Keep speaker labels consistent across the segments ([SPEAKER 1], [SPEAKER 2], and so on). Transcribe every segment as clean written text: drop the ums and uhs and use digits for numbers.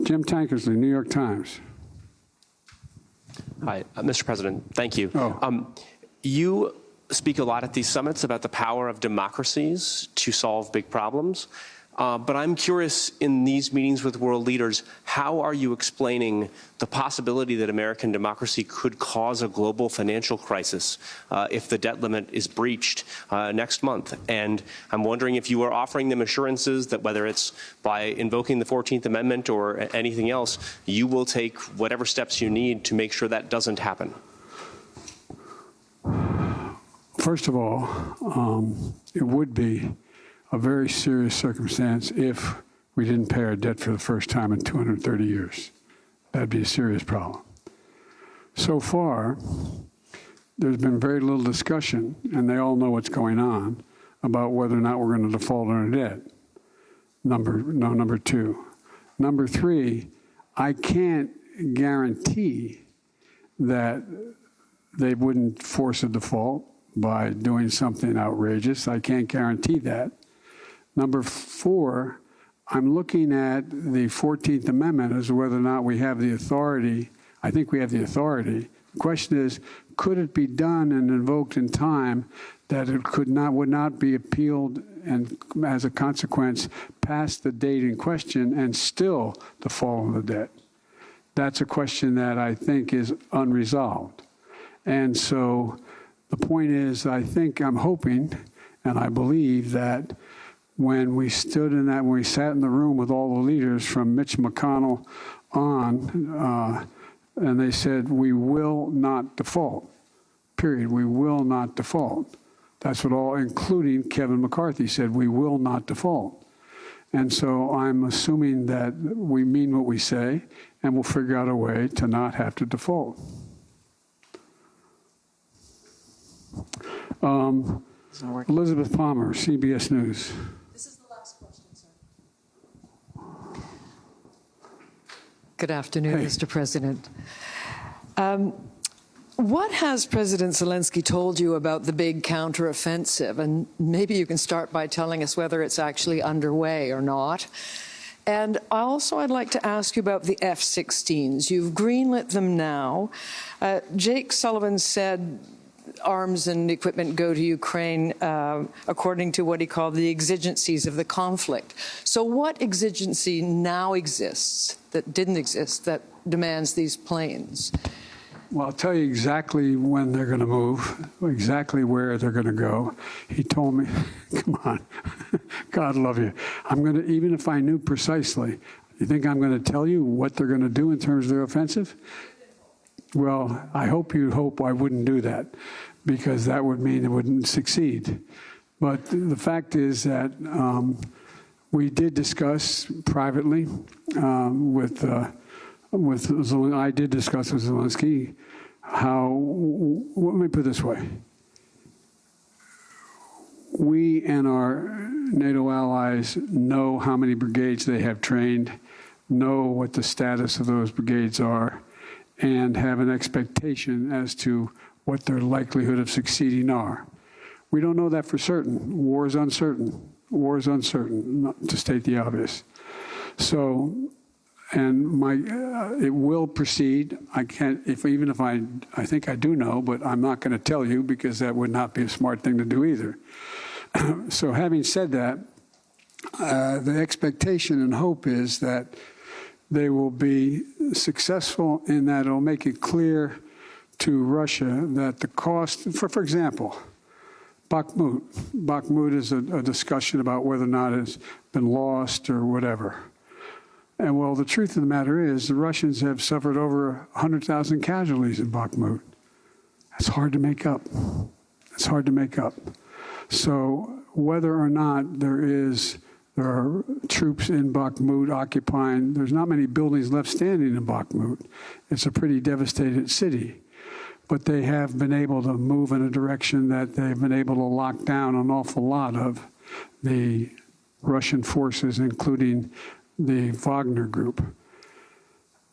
[SPEAKER 1] Jim Tankersley, New York Times.
[SPEAKER 2] Hi, Mr. President, thank you.
[SPEAKER 1] Oh.
[SPEAKER 2] You speak a lot at these summits about the power of democracies to solve big problems. But I'm curious, in these meetings with world leaders, how are you explaining the possibility that American democracy could cause a global financial crisis if the debt limit is breached next month? And I'm wondering if you are offering them assurances that whether it's by invoking the 14th Amendment or anything else, you will take whatever steps you need to make sure that doesn't happen.
[SPEAKER 1] First of all, it would be a very serious circumstance if we didn't pay our debt for the first time in 230 years. That'd be a serious problem. So far, there's been very little discussion, and they all know what's going on, about whether or not we're going to default on our debt. Number two. Number three, I can't guarantee that they wouldn't force a default by doing something outrageous. I can't guarantee that. Number four, I'm looking at the 14th Amendment as to whether or not we have the authority. I think we have the authority. The question is, could it be done and invoked in time that it would not be appealed and, as a consequence, past the date in question and still default on the debt? That's a question that I think is unresolved. And so the point is, I'm hoping, and I believe that when we sat in the room with all the leaders from Mitch McConnell on, and they said, we will not default, period. We will not default. That's what all, including Kevin McCarthy, said, we will not default. And so I'm assuming that we mean what we say, and we'll figure out a way to not have to default. Elizabeth Palmer, CBS News.
[SPEAKER 3] This is the last question, sir.
[SPEAKER 4] Good afternoon,
[SPEAKER 1] Hey.
[SPEAKER 4] Mr. President. What has President Zelensky told you about the big counteroffensive? And maybe you can start by telling us whether it's actually underway or not. And I'd like to ask you about the F-16s. You've greenlit them now. Jake Sullivan said arms and equipment go to Ukraine according to what he called the exigencies of the conflict. So what exigency now exists that didn't exist that demands these planes?
[SPEAKER 1] Well, I'll tell you exactly when they're going to move, exactly where they're going to go. He told me, come on, God love you. I'm going to, even if I knew precisely, you think I'm going to tell you what they're going to do in terms of their offensive? Well, I hope you hope I wouldn't do that, because that would mean it wouldn't succeed. But the fact is that we did discuss privately I did discuss with Zelensky how, let me put it this way. We and our NATO allies know how many brigades they have trained, know what the status of those brigades are, and have an expectation as to what their likelihood of succeeding are. We don't know that for certain. War is uncertain. War is uncertain, not to state the obvious. So, and it will proceed. I can't, even if I think I do know, but I'm not going to tell you, because that would not be a smart thing to do either. So having said that, the expectation and hope is that they will be successful in that it'll make it clear to Russia that the cost, for example, Bakhmut. Bakhmut is a discussion about whether or not it's been lost or whatever. And well, the truth of the matter is the Russians have suffered over 100,000 casualties in Bakhmut. That's hard to make up. It's hard to make up. So whether or not there are troops in Bakhmut occupying, there's not many buildings left standing in Bakhmut. It's a pretty devastated city. But they have been able to move in a direction that they've been able to lock down an awful lot of the Russian forces, including the Wagner group.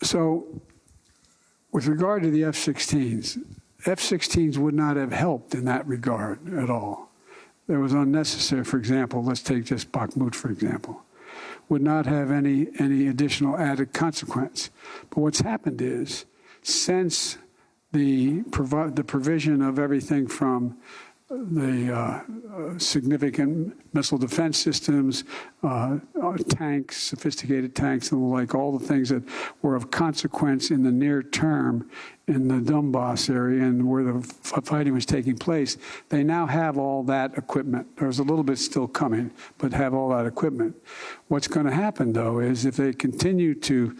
[SPEAKER 1] So with regard to the F-16s, F-16s would not have helped in that regard at all. It was unnecessary. For example, let's take just Bakhmut, for example. would not have any additional added consequence. But what's happened is, since the provision of everything from the significant missile defense systems, tanks, sophisticated tanks, and like all the things that were of consequence in the near term in the Donbass area and where the fighting was taking place, they now have all that equipment. There's a little bit still coming, but have all that equipment. What's going to happen, though, is if they continue to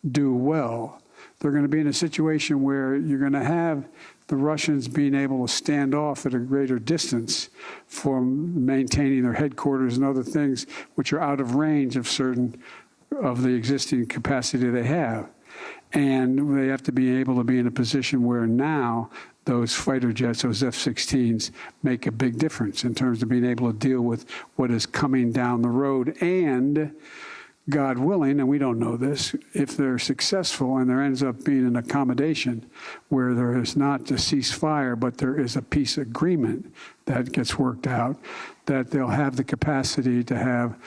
[SPEAKER 1] do well, they're going to be in a situation where you're going to have the Russians being able to stand off at a greater distance from maintaining their headquarters and other things which are out of range of certain of the existing capacity they have. And they have to be able to be in a position where now those fighter jets, those F-16s, make a big difference in terms of being able to deal with what is coming down the road. And God willing, and we don't know this, if they're successful and there ends up being an accommodation where there is not a ceasefire, but there is a peace agreement that gets worked out, that they'll have the capacity to have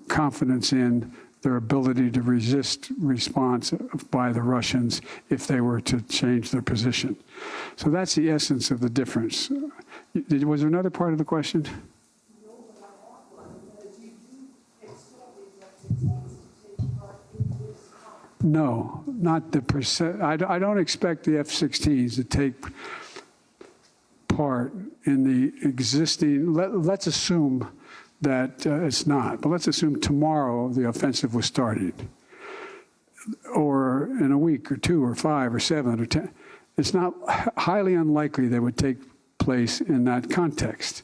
[SPEAKER 1] confidence in their ability to resist response by the Russians if they were to change their position. So that's the essence of the difference. Was there another part of the question? No, not the percent. I don't expect the F-16s to take part in the existing. Let's assume that it's not, but let's assume tomorrow the offensive was started, or in a week or 2 or 5 or 7 or 10. It's not highly unlikely they would take place in that context,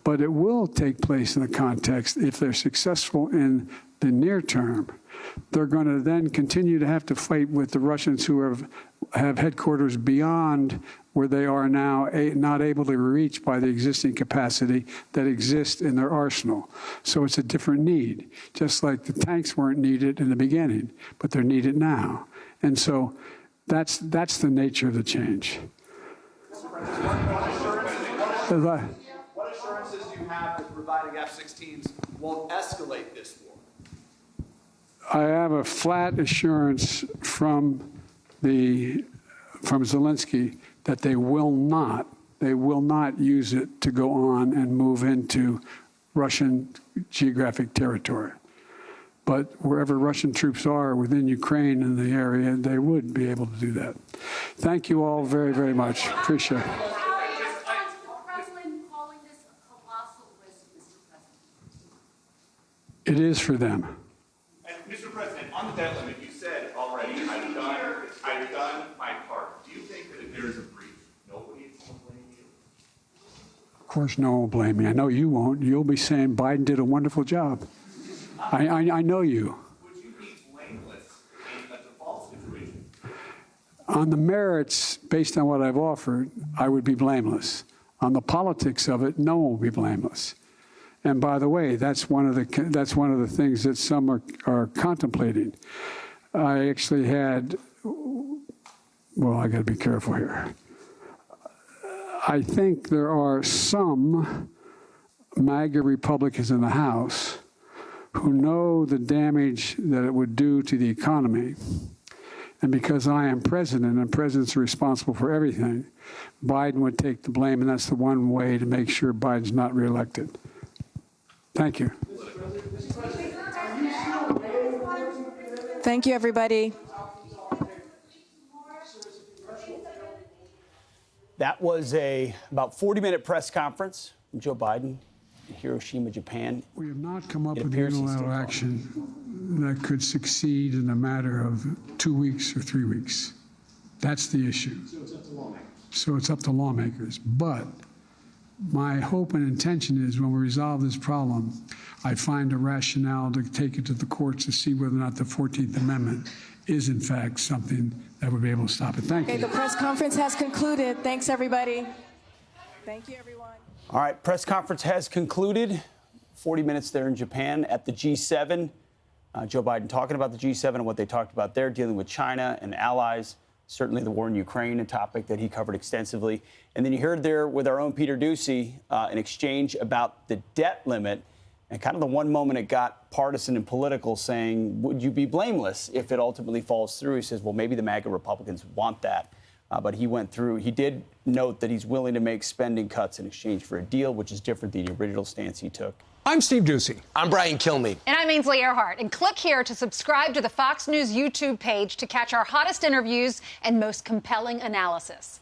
[SPEAKER 1] but it will take place in the context if they're successful in the near term. They're going to then continue to have to fight with the Russians who have headquarters beyond where they are now, not able to reach by the existing capacity that exists in their arsenal. So it's a different need, just like the tanks weren't needed in the beginning, but they're needed now. And so that's the nature of the change.
[SPEAKER 5] What assurances do you have that providing F-16s won't escalate this war?
[SPEAKER 1] I have a flat assurance from Zelensky that they will not use it to go on and move into Russian geographic territory. But wherever Russian troops are within Ukraine and the area, they would be able to do that. Thank you all very, very much. Appreciate it. It is for them.
[SPEAKER 6] Mr. President, on the debt limit, you said already, I've done my part. Do you think that if there is a breach, nobody will blame you?
[SPEAKER 1] Of course, no one will blame me. I know you won't. You'll be saying Biden did a wonderful job. I know you.
[SPEAKER 6] Would you be blameless in a default situation?
[SPEAKER 1] On the merits, based on what I've offered, I would be blameless. On the politics of it, no one will be blameless. And by the way, that's one of the things that some are contemplating. I actually had, well, I got to be careful here. I think there are some MAGA Republicans in the House who know the damage that it would do to the economy. And because I am president and presidents are responsible for everything, Biden would take the blame, and that's the one way to make sure Biden's not reelected. Thank you.
[SPEAKER 7] Thank you, everybody.
[SPEAKER 8] That was a about 40-minute press conference from Joe Biden in Hiroshima, Japan.
[SPEAKER 1] We have not come up with unilateral action that could succeed in a matter of 2 weeks or 3 weeks. That's the issue. So it's up to lawmakers. But my hope and intention is when we resolve this problem, I find a rationale to take it to the courts to see whether or not the 14th Amendment is, in fact, something that would be able to stop it. Thank you.
[SPEAKER 7] The press conference has concluded. Thanks, everybody. Thank you, everyone.
[SPEAKER 8] All right, press conference has concluded. 40 minutes there in Japan at the G7. Joe Biden talking about the G7 and what they talked about there, dealing with China and allies. Certainly the war in Ukraine, a topic that he covered extensively. And then you heard there with our own Peter Doocy, an exchange about the debt limit And kind of the one moment it got partisan and political, saying, would you be blameless if it ultimately falls through? He says, well, maybe the MAGA Republicans want that. But he went through. He did note that he's willing to make spending cuts in exchange for a deal, which is different than the original stance he took.
[SPEAKER 9] I'm Steve Doocy.
[SPEAKER 10] I'm Brian Kilmeade.
[SPEAKER 11] And I'm Ainsley Earhart. And click here to subscribe to the Fox News YouTube page to catch our hottest interviews and most compelling analysis.